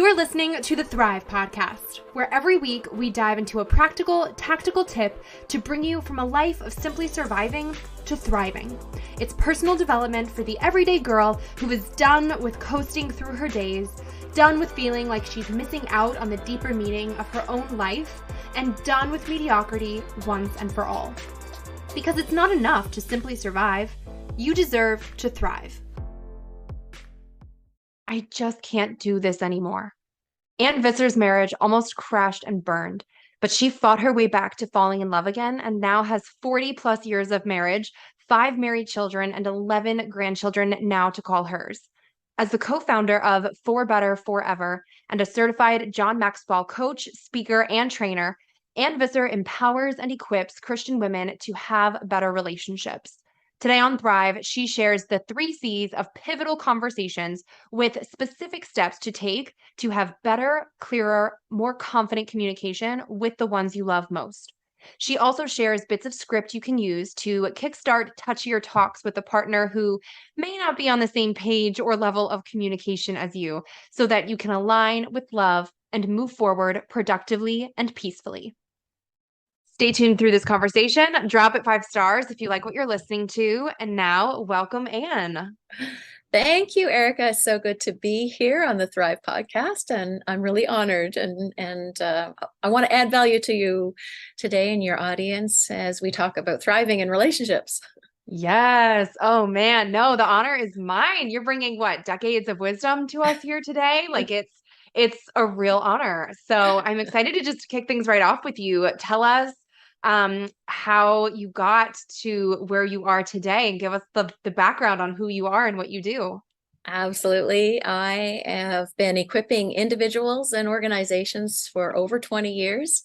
You're listening to the Thrive Podcast, where every week we dive into a practical, tactical tip to bring you from a life of simply surviving to thriving. It's personal development for the everyday girl who is done with coasting through her days, done with feeling like she's missing out on the deeper meaning of her own life, and done with mediocrity once and for all. Because it's not enough to simply survive. You deserve to thrive. I just can't do this anymore. Ann Visser's marriage almost crashed and burned, but she fought her way back to falling in love again and now has 40 plus years of marriage, 5 married children, and 11 grandchildren now to call hers. As the co-founder of For Better Forever and a certified John Maxwell coach, speaker, and trainer, Ann Visser empowers and equips Christian women to have better relationships. Today on Thrive, she shares the 3 C's of pivotal conversations with specific steps to take to have better, clearer, more confident communication with the ones you love most. She also shares bits of script you can use to kickstart touchier talks with a partner who may not be on the same page or level of communication as you, so that you can align with love and move forward productively and peacefully. Stay tuned through this conversation. Drop it 5 stars if you like what you're listening to. And now, welcome Ann. Thank you, Erica. It's so good to be here on the Thrive podcast, and I'm really honored. And I want to add value to you today and your audience as we talk about thriving in relationships. Yes. Oh man, no, the honor is mine. You're bringing what, decades of wisdom to us here today? Like it's a real honor. So I'm excited to just kick things right off with you. Tell us how you got to where you are today and give us the background on who you are and what you do. Absolutely. I have been equipping individuals and organizations for over 20 years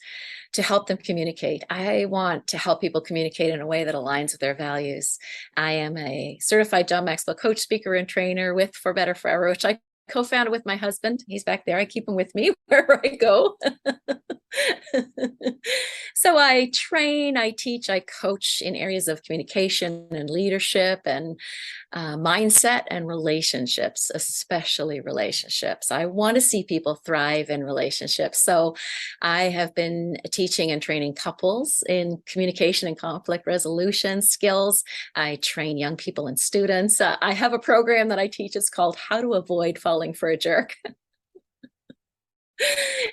to help them communicate. I want to help people communicate in a way that aligns with their values. I am a certified John Maxwell coach, speaker, and trainer with For Better Forever, which I co-founded with my husband. He's back there. I keep him with me wherever I go. So I train, I teach, I coach in areas of communication and leadership and mindset and relationships, especially relationships. I want to see people thrive in relationships. So I have been teaching and training couples in communication and conflict resolution skills. I train young people and students. I have a program that I teach. It's called How to Avoid Falling for a Jerk.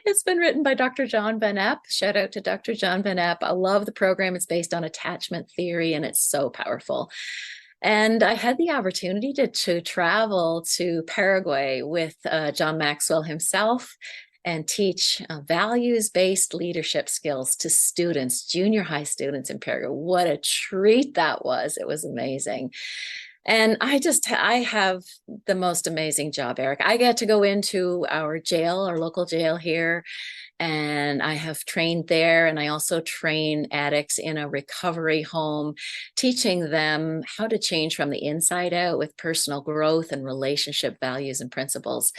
It's been written by Dr. John Van Epp. Shout out to Dr. John Van Epp. I love the program. It's based on attachment theory, and it's so powerful. And I had the opportunity to travel to Paraguay with John Maxwell himself and teach values-based leadership skills to students, junior high students in Paraguay. What a treat that was. It was amazing. And I have the most amazing job, Eric. I get to go into our jail, our local jail here, and I have trained there. And I also train addicts in a recovery home, teaching them how to change from the inside out with personal growth and relationship values and principles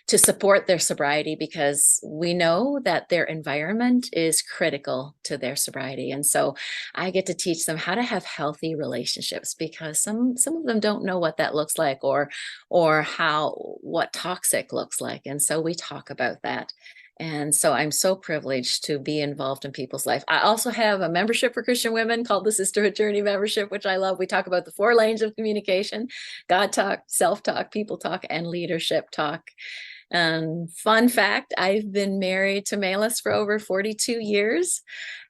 to support their sobriety, because we know that their environment is critical to their sobriety. And so I get to teach them how to have healthy relationships, because some of them don't know what that looks like or what toxic looks like. And so we talk about that. And so I'm so privileged to be involved in people's life. I also have a membership for Christian women called the Sisterhood Journey membership, which I love. We talk about the 4 lanes of communication: God talk, self-talk, people talk, and leadership talk. Fun fact, I've been married to Malus for over 42 years.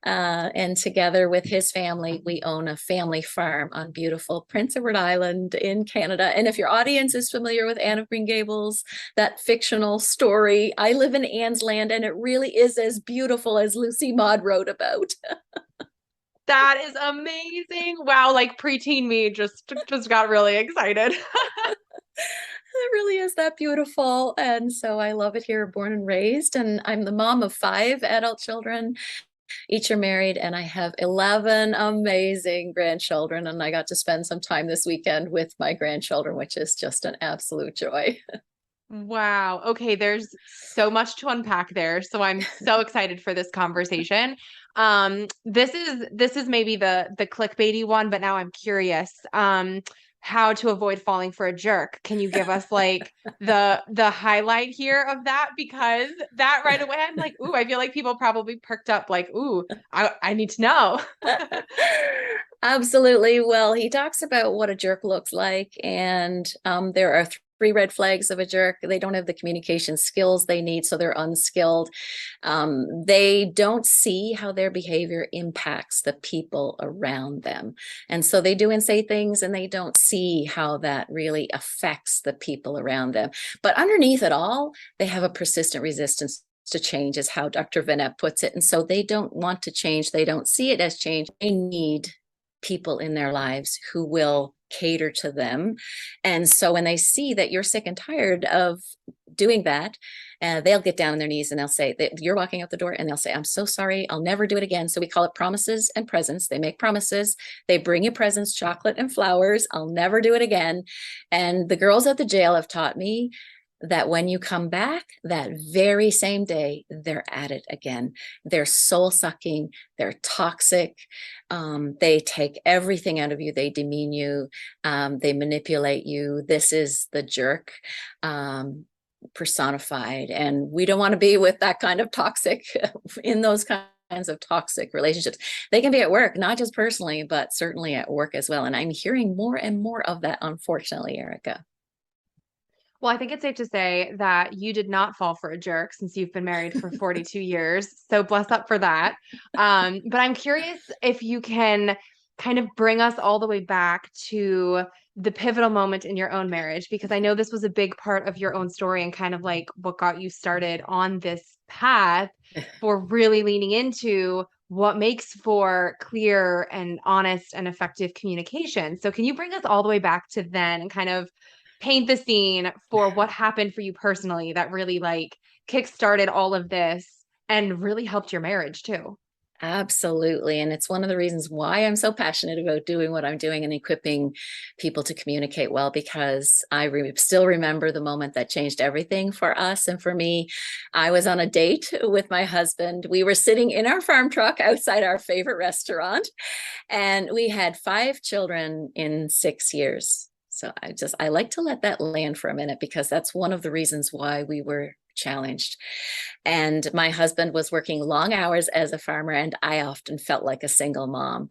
And together with his family, we own a family farm on beautiful Prince Edward Island in Canada. And if your audience is familiar with Anne of Green Gables, that fictional story, I live in Anne's land, and it really is as beautiful as Lucy Maud wrote about. That is amazing. Wow, like preteen me just got really excited. It really is that beautiful. And so I love it here, born and raised. And I'm the mom of 5 adult children. Each are married, and I have 11 amazing grandchildren. And I got to spend some time this weekend with my grandchildren, which is just an absolute joy. Wow. Okay, there's so much to unpack there. So I'm so excited for this conversation. This is maybe the clickbaity one, but now I'm curious. how to avoid falling for a jerk. Can you give us like the highlight here of that? Because that right away, I'm like, ooh, I feel like people probably perked up like, ooh, I need to know. Absolutely. Well, he talks about what a jerk looks like, and there are three red flags of a jerk. They don't have the communication skills they need, so they're unskilled. They don't see how their behavior impacts the people around them. And so they do and say things, and they don't see how that really affects the people around them. But underneath it all, they have a persistent resistance to change, is how Dr. Van Epp puts it. And so they don't want to change. They don't see it as change. They need people in their lives who will cater to them. And so when they see that you're sick and tired of doing that, they'll get down on their knees and they'll say that you're walking out the door, and they'll say, I'm so sorry, I'll never do it again. So we call it promises and presents. They make promises, they bring you presents, chocolate and flowers. I'll never do it again. And the girls at the jail have taught me that when you come back that very same day, they're at it again. They're soul sucking, they're toxic, they take everything out of you, they demean you, they manipulate you. This is the jerk personified, and we don't want to be with that kind of toxic in those kinds of toxic relationships. They can be at work, not just personally, but certainly at work as well. And I'm hearing more and more of that, unfortunately, Erica. Well, I think it's safe to say that you did not fall for a jerk since you've been married for 42 years. So bless up for that. But I'm curious if you can kind of bring us all the way back to the pivotal moment in your own marriage, because I know this was a big part of your own story and kind of like what got you started on this path for really leaning into what makes for clear and honest and effective communication. So can you bring us all the way back to then and kind of paint the scene for what happened for you personally that really like kickstarted all of this and really helped your marriage too? Absolutely. And it's one of the reasons why I'm so passionate about doing what I'm doing and equipping people to communicate well, because I still remember the moment that changed everything for us and for me. I was on a date with my husband. We were sitting in our farm truck outside our favorite restaurant, and we had 5 children in 6 years. So I like to let that land for a minute, because that's one of the reasons why we were challenged. And my husband was working long hours as a farmer, and I often felt like a single mom.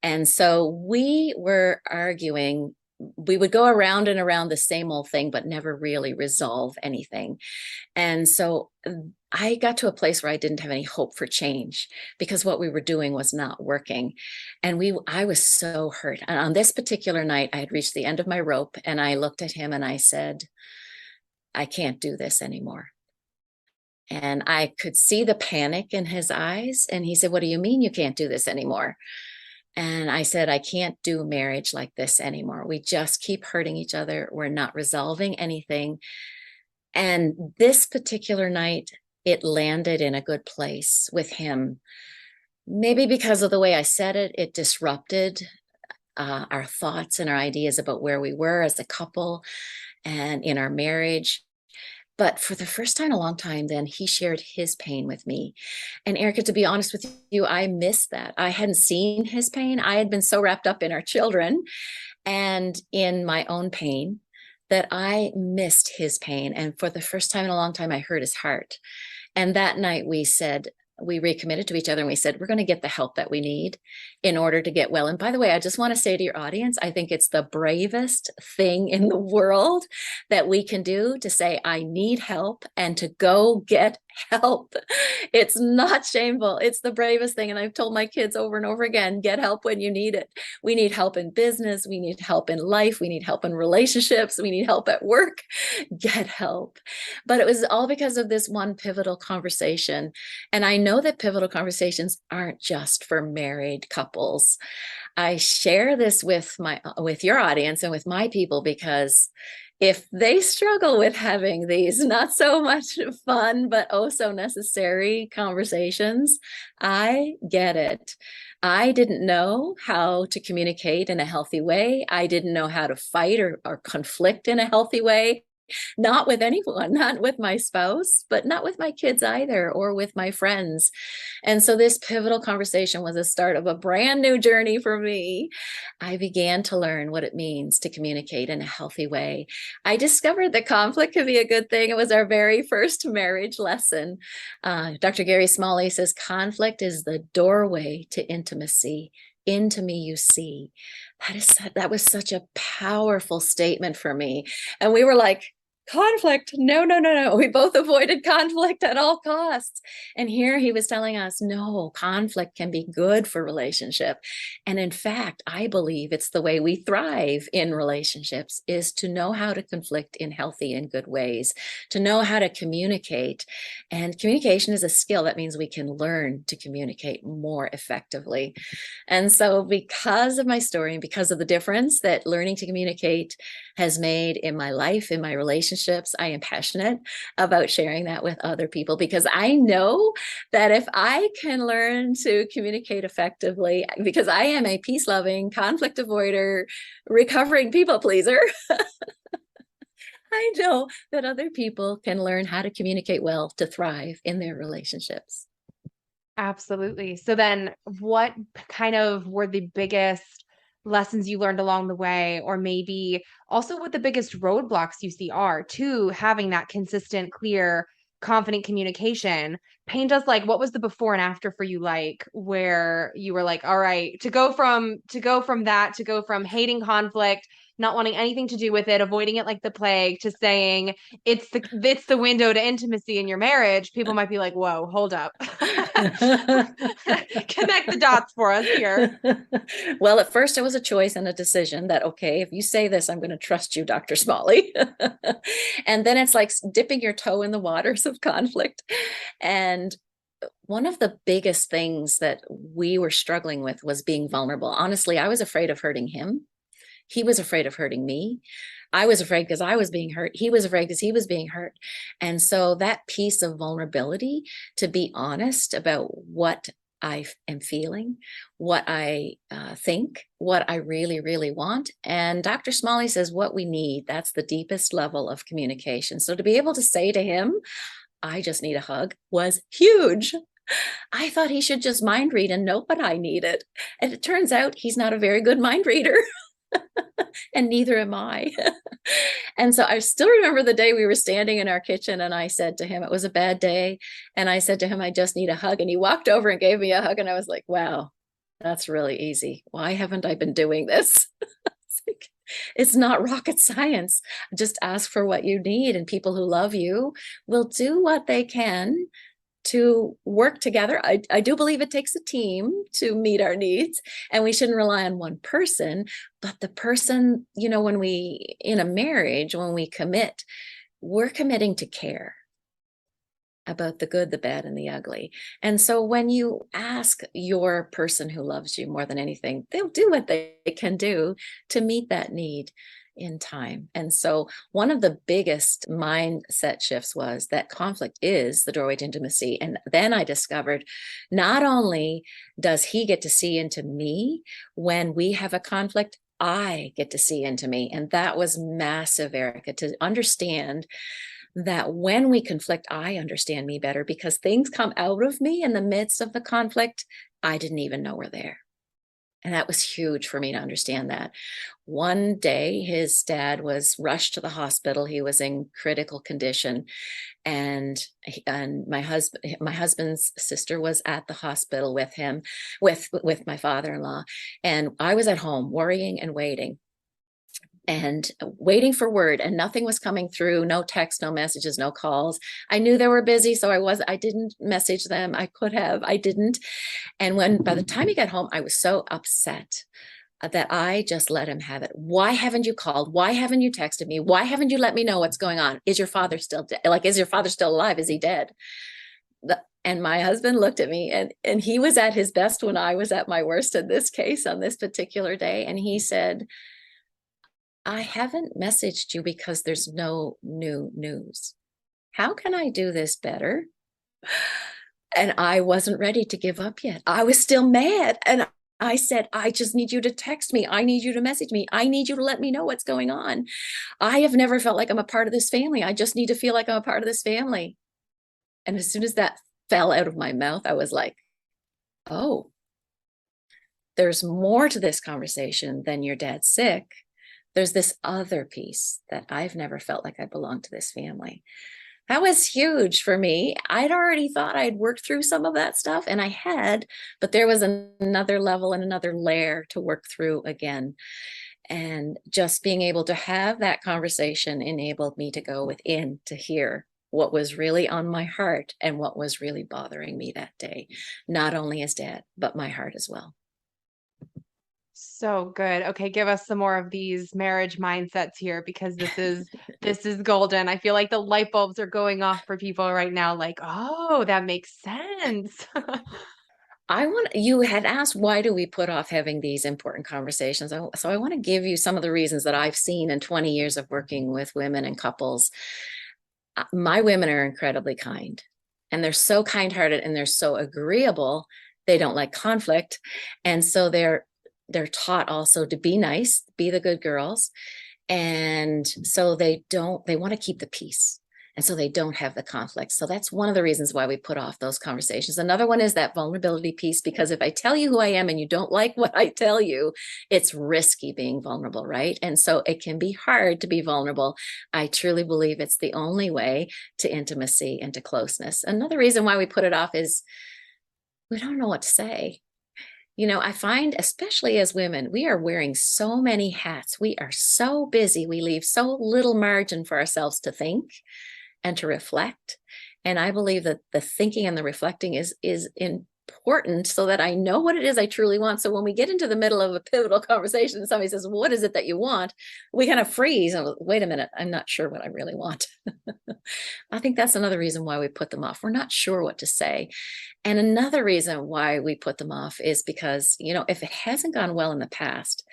And so we were arguing. We would go around and around the same old thing, but never really resolve anything. And so I got to a place where I didn't have any hope for change, because what we were doing was not working. And I was so hurt. And on this particular night, I had reached the end of my rope, and I looked at him and I said, I can't do this anymore. And I could see the panic in his eyes. And he said, what do you mean you can't do this anymore? And I said, I can't do marriage like this anymore. We just keep hurting each other. We're not resolving anything. And this particular night, it landed in a good place with him. Maybe because of the way I said it, it disrupted our thoughts and our ideas about where we were as a couple and in our marriage. But for the first time in a long time, then he shared his pain with me. And Erica, to be honest with you, I missed that. I hadn't seen his pain. I had been so wrapped up in our children and in my own pain that I missed his pain. And for the first time in a long time, I heard his heart. And that night we recommitted to each other, and we said, we're going to get the help that we need in order to get well. And by the way, I just want to say to your audience, I think it's the bravest thing in the world that we can do, to say, I need help, and to go get help. It's not shameful. It's the bravest thing. And I've told my kids over and over again, get help when you need it. We need help in business. We need help in life. We need help in relationships. We need help at work. Get help. But it was all because of this one pivotal conversation. And I know that pivotal conversations aren't just for married couples. I share this with your audience and with my people, because if they struggle with having these not so much fun, but oh so necessary conversations, I get it. I didn't know how to communicate in a healthy way. I didn't know how to fight or conflict in a healthy way. Not with anyone, not with my spouse, but not with my kids either, or with my friends. And so this pivotal conversation was the start of a brand new journey for me. I began to learn what it means to communicate in a healthy way. I discovered that conflict can be a good thing. It was our very first marriage lesson. Dr. Gary Smalley says conflict is the doorway to intimacy. Into me you see. That was such a powerful statement for me. And we were like, conflict, no, no, no, no. We both avoided conflict at all costs. And here he was telling us, no, conflict can be good for relationship. And in fact, I believe it's the way we thrive in relationships, is to know how to conflict in healthy and good ways, to know how to communicate. And communication is a skill. That means we can learn to communicate more effectively. And so because of my story and because of the difference that learning to communicate has made in my life, in my relationships, I am passionate about sharing that with other people, because I know that if I can learn to communicate effectively, because I am a peace-loving, conflict avoider, recovering people pleaser, I know that other people can learn how to communicate well to thrive in their relationships. Absolutely. So then what kind of were the biggest lessons you learned along the way, or maybe also what the biggest roadblocks you see are to having that consistent, clear, confident communication? Paint us like what was the before and after for you, like where you were like, all right, to go from hating conflict, not wanting anything to do with it, avoiding it like the plague, to saying it's the window to intimacy in your marriage. People might be like, whoa, hold up. Connect the dots for us here. Well, at first it was a choice and a decision that, okay, if you say this, I'm going to trust you, Dr. Smalley. And then it's like dipping your toe in the waters of conflict. And one of the biggest things that we were struggling with was being vulnerable. Honestly, I was afraid of hurting him. He was afraid of hurting me. I was afraid because I was being hurt. He was afraid because he was being hurt. And so that piece of vulnerability, to be honest about what I am feeling, what I think, what I really, really want. And Dr. Smalley says what we need, that's the deepest level of communication. So to be able to say to him, I just need a hug, was huge. I thought he should just mind read and know what I needed. And it turns out he's not a very good mind reader. And neither am I. And so I still remember the day we were standing in our kitchen, and I said to him, it was a bad day. And I said to him, I just need a hug. And he walked over and gave me a hug. And I was like, wow, that's really easy. Why haven't I been doing this? It's not rocket science. Just ask for what you need, and people who love you will do what they can to work together. I do believe it takes a team to meet our needs, and we shouldn't rely on one person. But the person, when we, in a marriage, when we commit, we're committing to care about the good, the bad, and the ugly. And so when you ask your person who loves you more than anything, they'll do what they can do to meet that need in time. And so one of the biggest mindset shifts was that conflict is the doorway to intimacy. And then I discovered not only does he get to see into me when we have a conflict, I get to see into me. And that was massive, Erica, to understand that when we conflict, I understand me better, because things come out of me in the midst of the conflict I didn't even know were there. And that was huge for me to understand that. One day, his dad was rushed to the hospital. He was in critical condition. And my husband's sister was at the hospital with him, with my father-in-law. And I was at home worrying and waiting for word, and nothing was coming through. No text, no messages, no calls. I knew they were busy, so I didn't message them. I could have, I didn't. And by the time he got home, I was so upset that I just let him have it. Why haven't you called? Why haven't you texted me? Why haven't you let me know what's going on? Is your father still dead? Is your father still alive? Is he dead? And my husband looked at me, and he was at his best when I was at my worst in this case on this particular day. And he said, I haven't messaged you because there's no new news. How can I do this better? And I wasn't ready to give up yet. I was still mad. And I said, I just need you to text me. I need you to message me. I need you to let me know what's going on. I have never felt like I'm a part of this family. I just need to feel like I'm a part of this family. And as soon as that fell out of my mouth, I was like, oh, there's more to this conversation than your dad's sick. There's this other piece that I've never felt like I belong to this family. That was huge for me. I'd already thought I'd worked through some of that stuff, and I had, but there was another level and another layer to work through again. And just being able to have that conversation enabled me to go within to hear what was really on my heart and what was really bothering me that day, not only as dad, but my heart as well. So good. Okay, give us some more of these marriage mindsets here because this is golden. I feel like the light bulbs are going off for people right now like, "Oh, that makes sense." You had asked, why do we put off having these important conversations? So I want to give you some of the reasons that I've seen in 20 years of working with women and couples. My women are incredibly kind, and they're so kind-hearted, and they're so agreeable. They don't like conflict. And so they're taught also to be nice, be the good girls. And so they want to keep the peace. And so they don't have the conflict. So that's one of the reasons why we put off those conversations. Another one is that vulnerability piece, because if I tell you who I am and you don't like what I tell you, it's risky being vulnerable, right? And so it can be hard to be vulnerable. I truly believe it's the only way to intimacy and to closeness. Another reason why we put it off is we don't know what to say. I find, especially as women, we are wearing so many hats. We are so busy. We leave so little margin for ourselves to think and to reflect. And I believe that the thinking and the reflecting is important so that I know what it is I truly want. So when we get into the middle of a pivotal conversation and somebody says, well, what is it that you want? We kind of freeze and wait a minute, I'm not sure what I really want. I think that's another reason why we put them off. We're not sure what to say. And another reason why we put them off is because, if it hasn't gone well in the past,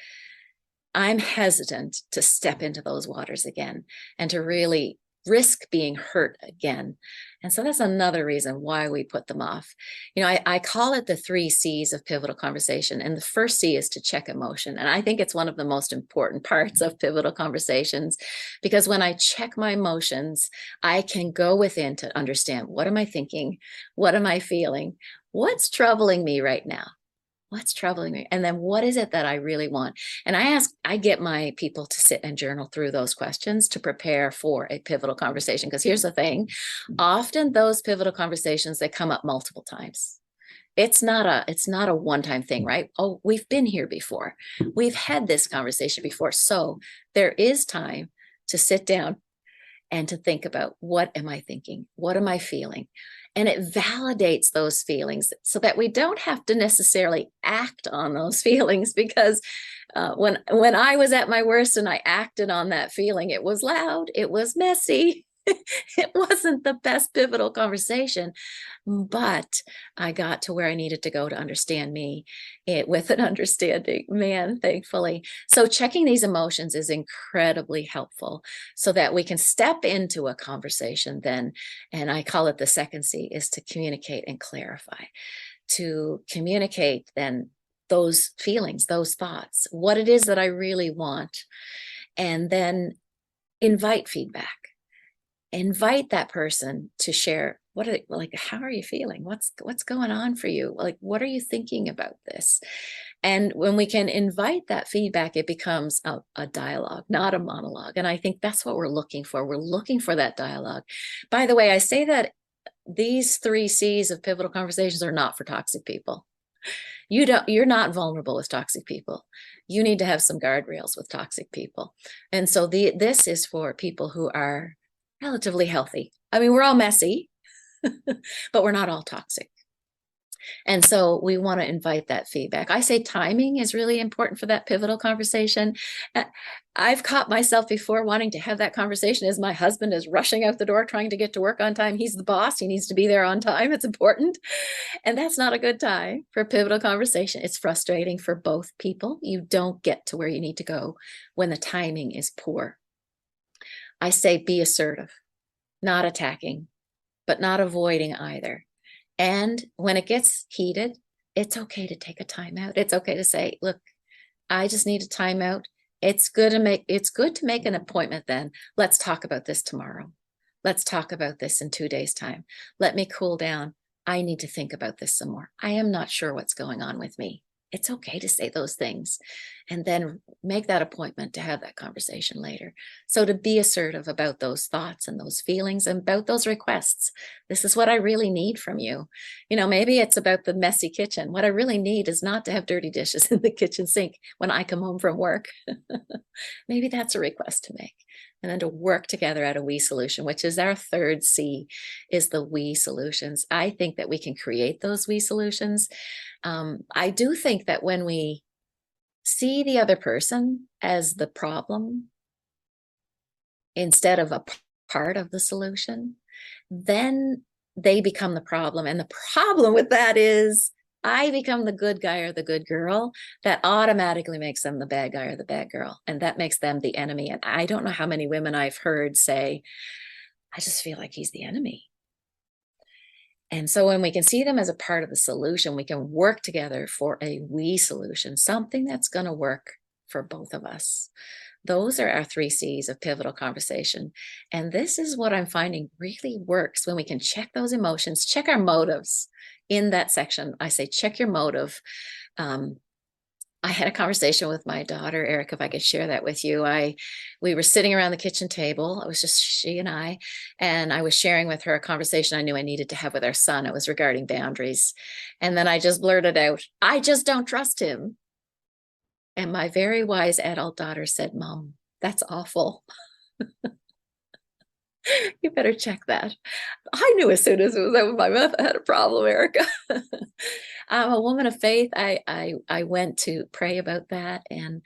I'm hesitant to step into those waters again and to really risk being hurt again. And so that's another reason why we put them off. I call it the 3 C's of pivotal conversation. And the first C is to check emotion. And I think it's one of the most important parts of pivotal conversations, because when I check my emotions, I can go within to understand, what am I thinking? What am I feeling? What's troubling me right now? What's troubling me? And then what is it that I really want? And I get my people to sit and journal through those questions to prepare for a pivotal conversation. Because here's the thing, often those pivotal conversations, they come up multiple times. It's not a one-time thing, right? Oh, we've been here before. We've had this conversation before. So there is time to sit down and to think about, what am I thinking? What am I feeling? And it validates those feelings so that we don't have to necessarily act on those feelings, because when I was at my worst and I acted on that feeling, it was loud, it was messy. It wasn't the best pivotal conversation, but I got to where I needed to go to understand me with an understanding man, thankfully. So checking these emotions is incredibly helpful so that we can step into a conversation then. And I call it the second C, is to communicate and clarify. To communicate then those feelings, those thoughts, what it is that I really want, and then invite feedback. Invite that person to share, how are you feeling? What's going on for you? Like, what are you thinking about this? And when we can invite that feedback, it becomes a dialogue, not a monologue. And I think that's what we're looking for. We're looking for that dialogue. By the way, I say that these 3 C's of pivotal conversations are not for toxic people. You're not vulnerable with toxic people. You need to have some guardrails with toxic people. And so this is for people who are relatively healthy. I mean, we're all messy, but we're not all toxic. And so we want to invite that feedback. I say timing is really important for that pivotal conversation. I've caught myself before wanting to have that conversation as my husband is rushing out the door, trying to get to work on time. He's the boss. He needs to be there on time. It's important. And that's not a good time for a pivotal conversation. It's frustrating for both people. You don't get to where you need to go when the timing is poor. I say be assertive, not attacking, but not avoiding either. And when it gets heated, it's okay to take a time out. It's okay to say, look, I just need a timeout. It's good to make an appointment then. Let's talk about this tomorrow. Let's talk about this in 2 days' time. Let me cool down. I need to think about this some more. I am not sure what's going on with me. It's okay to say those things and then make that appointment to have that conversation later. So to be assertive about those thoughts and those feelings and about those requests. This is what I really need from you. Maybe it's about the messy kitchen. What I really need is not to have dirty dishes in the kitchen sink when I come home from work. Maybe that's a request to make. And then to work together at a we solution, which is our third C, is the we solutions. I think that we can create those we solutions. I do think that when we see the other person as the problem instead of a part of the solution, then they become the problem. And the problem with that is I become the good guy or the good girl. That automatically makes them the bad guy or the bad girl. And that makes them the enemy. And I don't know how many women I've heard say, I just feel like he's the enemy. And so when we can see them as a part of the solution, we can work together for a we solution, something that's going to work for both of us. Those are our 3 C's of pivotal conversation. And this is what I'm finding really works when we can check those emotions, check our motives in that section. I say, check your motive. I had a conversation with my daughter, Eric, if I could share that with you. We were sitting around the kitchen table. It was just she and I was sharing with her a conversation I knew I needed to have with our son. It was regarding boundaries. And then I just blurted out, I just don't trust him. And my very wise adult daughter said, Mom, that's awful. You better check that. I knew as soon as it was over my mouth, I had a problem, Erica. I'm a woman of faith. I went to pray about that. And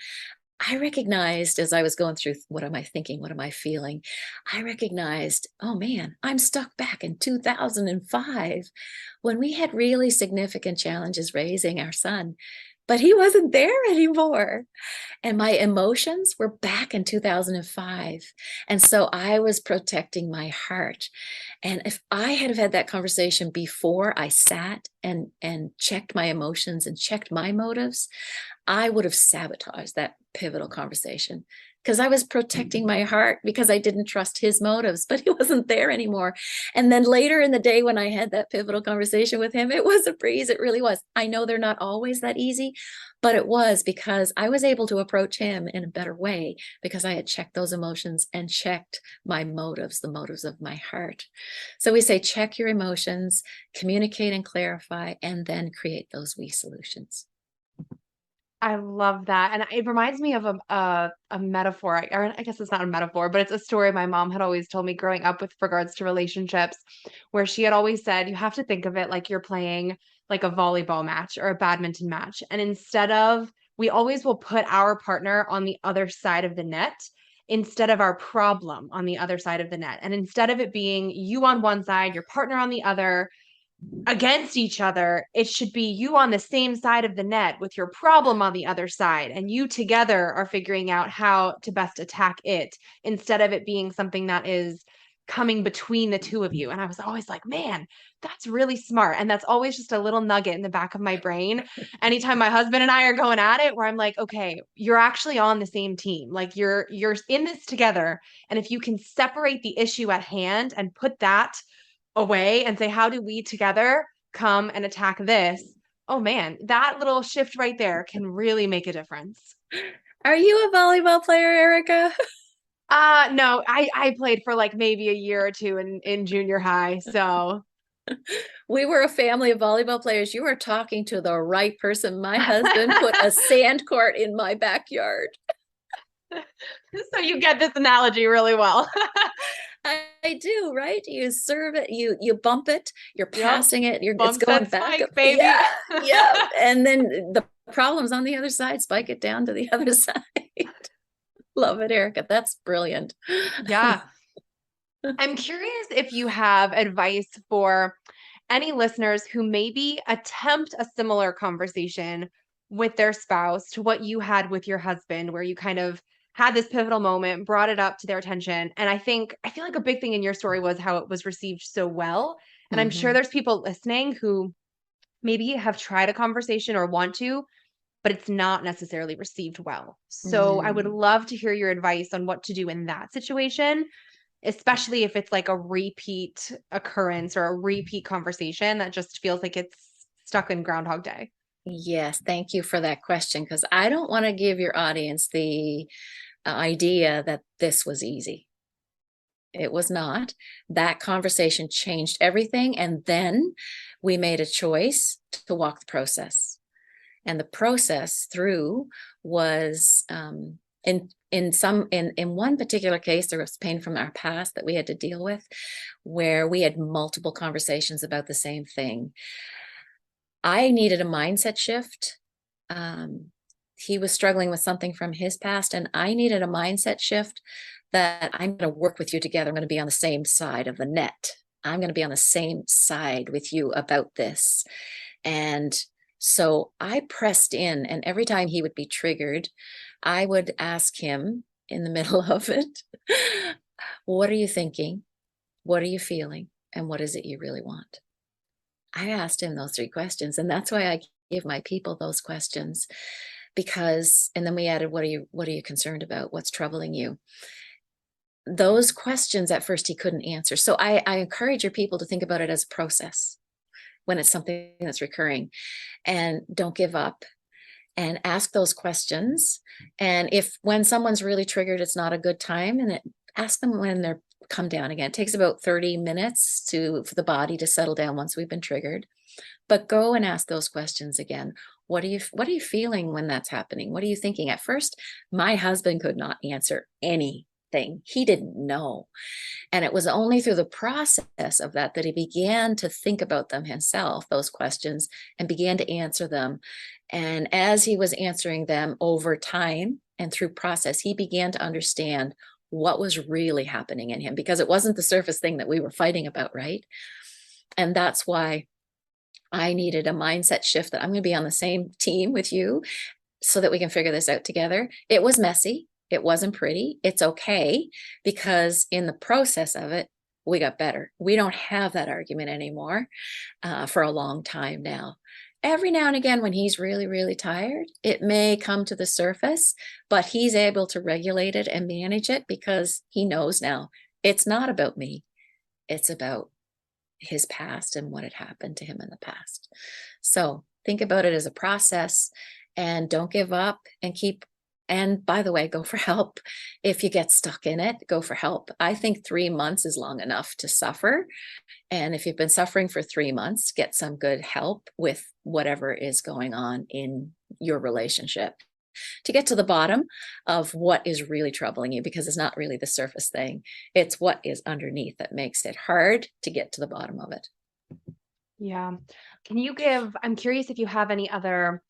I recognized as I was going through, what am I thinking? What am I feeling? I recognized, oh man, I'm stuck back in 2005 when we had really significant challenges raising our son, but he wasn't there anymore. And my emotions were back in 2005. And so I was protecting my heart. And if I had had that conversation before I sat and checked my emotions and checked my motives, I would have sabotaged that pivotal conversation because I was protecting my heart because I didn't trust his motives, but he wasn't there anymore. And then later in the day, when I had that pivotal conversation with him, it was a breeze. It really was. I know they're not always that easy, but it was because I was able to approach him in a better way because I had checked those emotions and checked my motives, the motives of my heart. So we say, check your emotions, communicate and clarify, and then create those we solutions. I love that. And it reminds me of a metaphor, or I guess it's not a metaphor, but it's a story my mom had always told me growing up with regards to relationships, where she had always said, you have to think of it like you're playing like a volleyball match or a badminton match. And we always will put our partner on the other side of the net instead of our problem on the other side of the net. And instead of it being you on one side, your partner on the other, against each other, it should be you on the same side of the net with your problem on the other side, and you together are figuring out how to best attack it instead of it being something that is coming between the two of you. And I was always like, man, that's really smart. And that's always just a little nugget in the back of my brain anytime my husband and I are going at it, where I'm like, okay, you're actually on the same team, like you're in this together. And if you can separate the issue at hand and put that away and say, how do we together come and attack this? Oh man, that little shift right there can really make a difference. Are you a volleyball player, Erica? No, I played for like maybe a year or two in junior high. So We were a family of volleyball players. You were talking to the right person. My husband put a sand court in my backyard. so you get this analogy really well. I do, right? You serve it, you bump it, you're passing it, it's Bump going that back spike, up. baby. Yeah, yeah. And then the problem's on the other side, spike it down to the other side. Love it, Erica. That's brilliant. Yeah. I'm curious if you have advice for any listeners who maybe attempt a similar conversation with their spouse to what you had with your husband, where you kind of had this pivotal moment, brought it up to their attention. And I feel like a big thing in your story was how it was received so well. And I'm sure Mhm. there's people listening who maybe have tried a conversation or want to, but it's not necessarily received well. So I would Mm. love to hear your advice on what to do in that situation, especially if it's like a repeat occurrence or a repeat conversation that just feels like it's stuck in Groundhog Day. Yes, thank you for that question, because I don't want to give your audience the idea that this was easy. It was not. That conversation changed everything. And then we made a choice to walk the process. And the process through was in one particular case, there was pain from our past that we had to deal with, where we had multiple conversations about the same thing. I needed a mindset shift. He was struggling with something from his past, and I needed a mindset shift that I'm going to work with you together. I'm going to be on the same side of the net. I'm going to be on the same side with you about this. And so I pressed in, and every time he would be triggered, I would ask him in the middle of it, what are you thinking? What are you feeling? And what is it you really want? I asked him those 3 questions, and that's why I give my people those questions, because, and then we added, what are you concerned about? What's troubling you? Those questions at first he couldn't answer. So I encourage your people to think about it as a process when it's something that's recurring, and don't give up, and ask those questions. And if when someone's really triggered, it's not a good time, and ask them when they're come down again. It takes about 30 minutes for the body to settle down once we've been triggered. But go and ask those questions again. What are you feeling when that's happening? What are you thinking? At first, my husband could not answer anything. He didn't know. And it was only through the process of that he began to think about them himself, those questions, and began to answer them. And as he was answering them over time and through process, he began to understand what was really happening in him, because it wasn't the surface thing that we were fighting about, right? And that's why I needed a mindset shift, that I'm going to be on the same team with you so that we can figure this out together. It was messy. It wasn't pretty. It's okay, because in the process of it, we got better. We don't have that argument anymore for a long time now. Every now and again, when he's really, really tired, it may come to the surface, but he's able to regulate it and manage it, because he knows now it's not about me. It's about his past and what had happened to him in the past. So think about it as a process, and don't give up, and and by the way, go for help. If you get stuck in it, go for help. I think 3 months is long enough to suffer. And if you've been suffering for 3 months, get some good help with whatever is going on in your relationship to get to the bottom of what is really troubling you, because it's not really the surface thing. It's what is underneath that makes it hard to get to the bottom of it. Yeah. I'm curious if you have any other,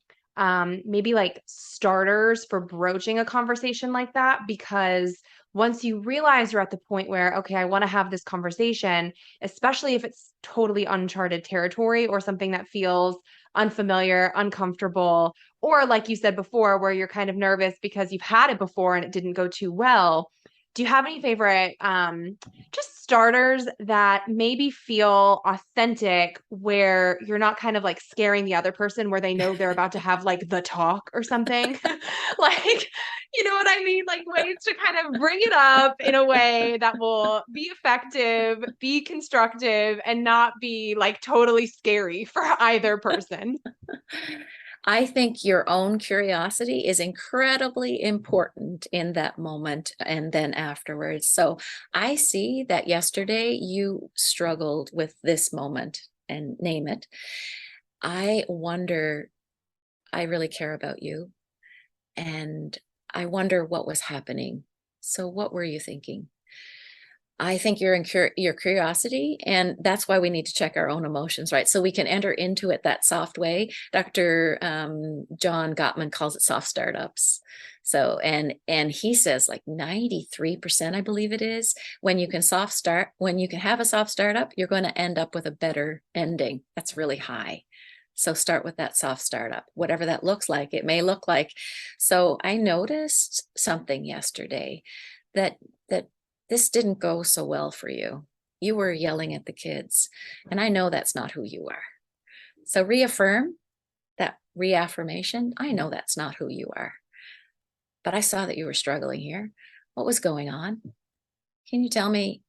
maybe like starters for broaching a conversation like that, because once you realize you're at the point where, okay, I want to have this conversation, especially if it's totally uncharted territory or something that feels unfamiliar, uncomfortable, or like you said before, where you're kind of nervous because you've had it before and it didn't go too well. Do you have any favorite just starters that maybe feel authentic, where you're not kind of like scaring the other person, where they know they're about to have like the talk or something? Like, you know what I mean? Like ways to kind of bring it up in a way that will be effective, be constructive, and not be like totally scary for either person. I think your own curiosity is incredibly important in that moment and then afterwards. So I see that yesterday you struggled with this moment, and name it. I wonder, I really care about you, and I wonder what was happening. So what were you thinking? I think you're in your curiosity, and that's why we need to check our own emotions, right? So we can enter into it that soft way. Dr. John Gottman calls it soft startups. So, and he says like 93%, I believe it is, when you can when you can have a soft startup, you're going to end up with a better ending. That's really high. So start with that soft startup, whatever that looks like. It may look like, so I noticed something yesterday that this didn't go so well for you. You were yelling at the kids, and I know that's not who you are. So reaffirm that reaffirmation. I know that's not who you are, but I saw that you were struggling here. What was going on? Can you tell me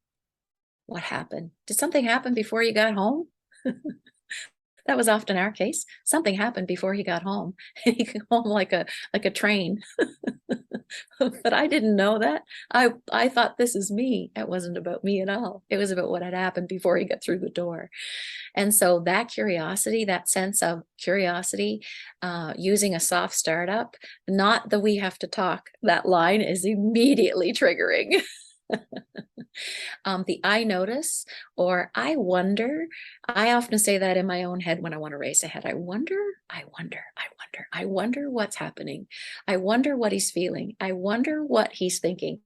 what happened? Did something happen before you got home? That was often our case. Something happened before he got home. He came home like a train. But I didn't know that. I thought this is me. It wasn't about me at all. It was about what had happened before he got through the door. And so that curiosity, that sense of curiosity, using a soft startup, not the we have to talk, that line is immediately triggering. The I notice or I wonder, I often say that in my own head when I want to race ahead. I wonder, I wonder, I wonder, I wonder what's happening. I wonder what he's feeling. I wonder what he's thinking.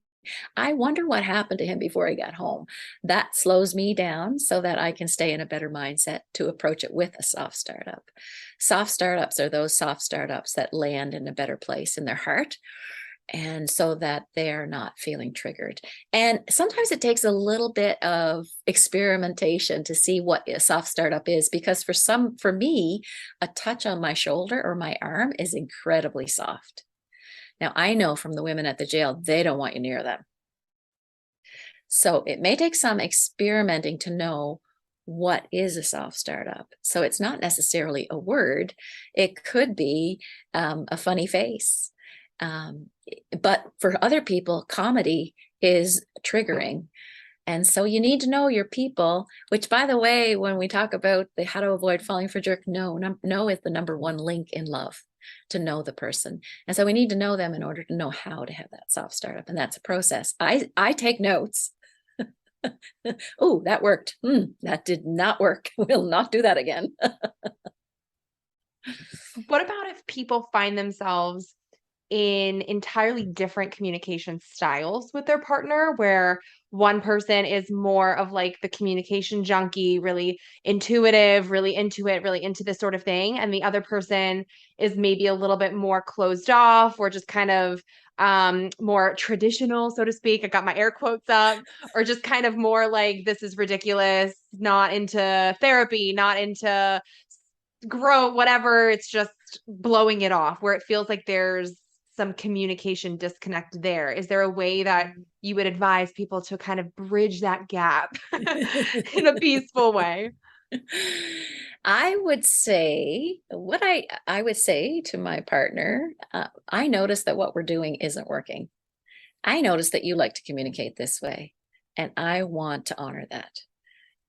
I wonder what happened to him before he got home. That slows me down so that I can stay in a better mindset to approach it with a soft startup. Soft startups are those soft startups that land in a better place in their heart, and so that they're not feeling triggered. And sometimes it takes a little bit of experimentation to see what a soft startup is, because for me, a touch on my shoulder or my arm is incredibly soft. Now, I know from the women at the jail, they don't want you near them. So it may take some experimenting to know what is a soft startup. So it's not necessarily a word. It could be a funny face. But for other people, comedy is triggering. And so you need to know your people, which, by the way, when we talk about the how to avoid falling for jerk, know is the number one link in love, to know the person. And so we need to know them in order to know how to have that soft startup. And that's a process. I take notes. Oh, that worked. That did not work. We'll not do that again. What about if people find themselves in entirely different communication styles with their partner, where one person is more of like the communication junkie, really intuitive, really into it, really into this sort of thing, and the other person is maybe a little bit more closed off or just kind of more traditional, so to speak. I got my air quotes up, or just kind of more like this is ridiculous, not into therapy, not into grow whatever, it's just blowing it off, where it feels like there's some communication disconnect there. Is there a way that you would advise people to kind of bridge that gap in a peaceful way? I would say what I would say to my partner, I notice that what we're doing isn't working. I notice that you like to communicate this way, and I want to honor that.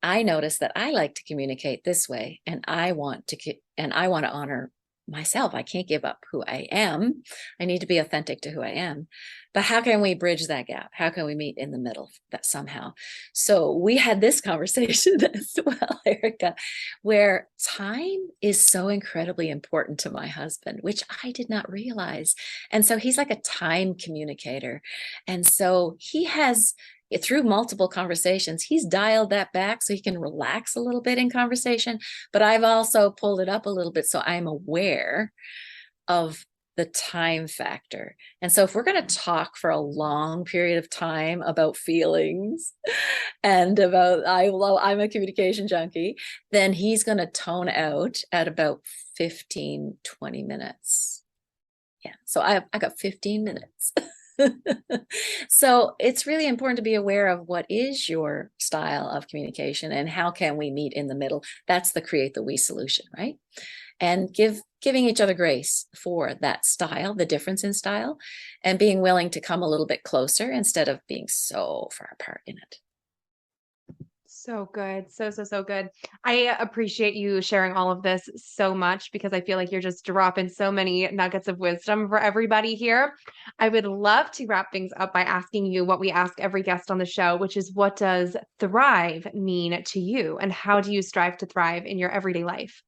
I notice that I like to communicate this way, and I want to honor myself. I can't give up who I am. I need to be authentic to who I am. But how can we bridge that gap? How can we meet in the middle that somehow? So we had this conversation as well, Erica, where time is so incredibly important to my husband, which I did not realize. And so he's like a time communicator. And so he has, through multiple conversations, he's dialed that back so he can relax a little bit in conversation. But I've also pulled it up a little bit so I'm aware of the time factor. And so if we're going to talk for a long period of time about feelings and about I'm a communication junkie, then he's going to tone out at about 15, 20 minutes. Yeah. So I got 15 minutes. So it's really important to be aware of what is your style of communication and how can we meet in the middle. That's the create the we solution, right? And giving each other grace for that style, the difference in style, and being willing to come a little bit closer instead of being so far apart in it. So good. So good. I appreciate you sharing all of this so much, because I feel like you're just dropping so many nuggets of wisdom for everybody here. I would love to wrap things up by asking you what we ask every guest on the show, which is, what does thrive mean to you, and how do you strive to thrive in your everyday life?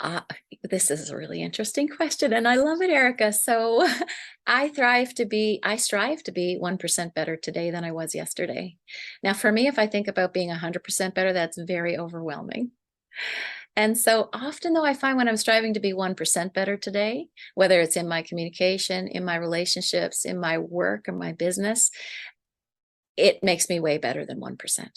Uh, this is a really interesting question, and I love it, Erica. So I strive to be 1% better today than I was yesterday. Now, for me, if I think about being 100% better, that's very overwhelming. And so often, though, I find when I'm striving to be 1% better today, whether it's in my communication, in my relationships, in my work, or my business, it makes me way better than 1%.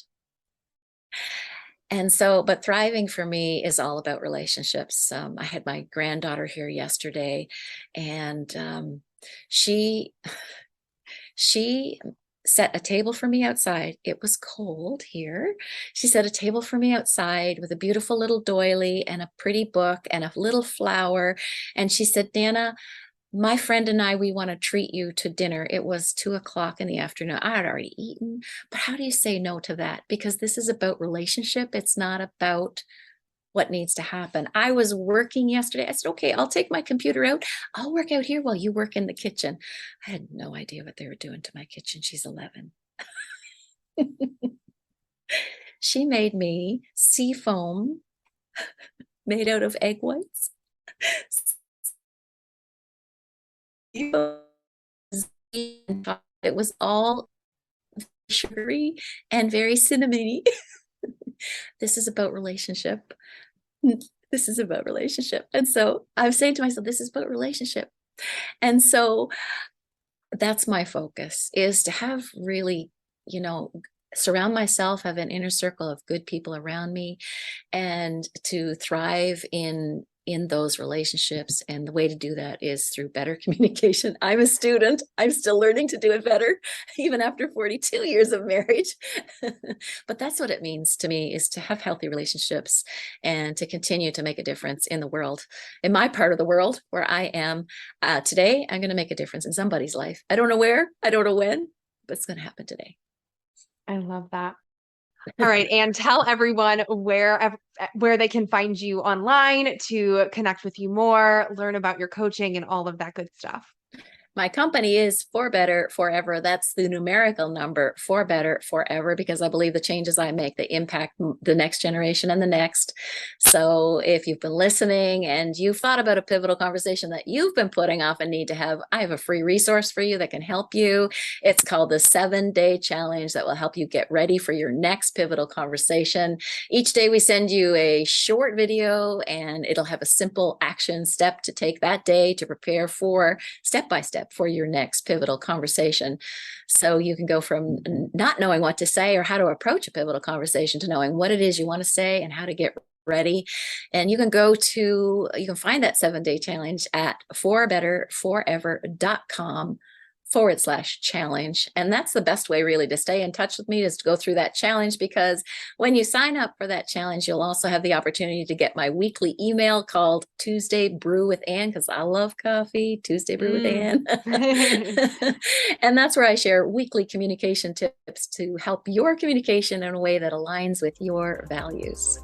And so, but thriving for me is all about relationships. I had my granddaughter here yesterday, and she she set a table for me outside. It was cold here. She set a table for me outside with a beautiful little doily and a pretty book and a little flower. And she said, Nana, my friend and I, we want to treat you to dinner. It was 2 o'clock in the afternoon. I had already eaten, but how do you say no to that? Because this is about relationship. It's not about what needs to happen. I was working yesterday. I said, okay, I'll take my computer out. I'll work out here while you work in the kitchen. I had no idea what they were doing to my kitchen. She's 11. She made me sea foam made out of egg whites. It was all sugary and very cinnamony. This is about relationship. This is about relationship. And so I'm saying to myself, this is about relationship. And so that's my focus, is to have really, surround myself, have an inner circle of good people around me, and to thrive in those relationships. And the way to do that is through better communication. I'm a student. I'm still learning to do it better, even after 42 years of marriage. But that's what it means to me, is to have healthy relationships and to continue to make a difference in the world, in my part of the world where I am today. I'm going to make a difference in somebody's life. I don't know where, I don't know when, but it's going to happen today. I love that. All right, and tell everyone where they can find you online to connect with you more, learn about your coaching and all of that good stuff. My company is For Better Forever. That's the numerical number, For Better Forever, because I believe the changes I make, they impact the next generation and the next. So if you've been listening and you've thought about a pivotal conversation that you've been putting off and need to have, I have a free resource for you that can help you. It's called the 7-Day Challenge that will help you get ready for your next pivotal conversation. Each day we send you a short video, and it'll have a simple action step to take that day to prepare for, step by step, for your next pivotal conversation. So you can go from not knowing what to say or how to approach a pivotal conversation to knowing what it is you want to say and how to get ready. And you can find that 7-day challenge at forbetterforever.com/challenge. And that's the best way really to stay in touch with me, is to go through that challenge, because when you sign up for that challenge, you'll also have the opportunity to get my weekly email called Tuesday Brew with Ann, because I love coffee. Tuesday Brew with Ann. And that's where I share weekly communication tips to help your communication in a way that aligns with your values.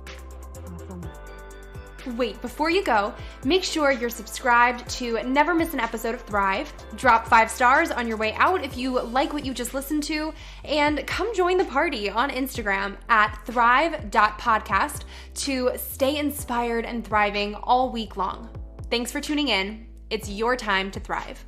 Wait, before you go, make sure you're subscribed to never miss an episode of Thrive. Drop 5 stars on your way out if you like what you just listened to, and come join the party on Instagram at thrive.podcast to stay inspired and thriving all week long. Thanks for tuning in. It's your time to thrive.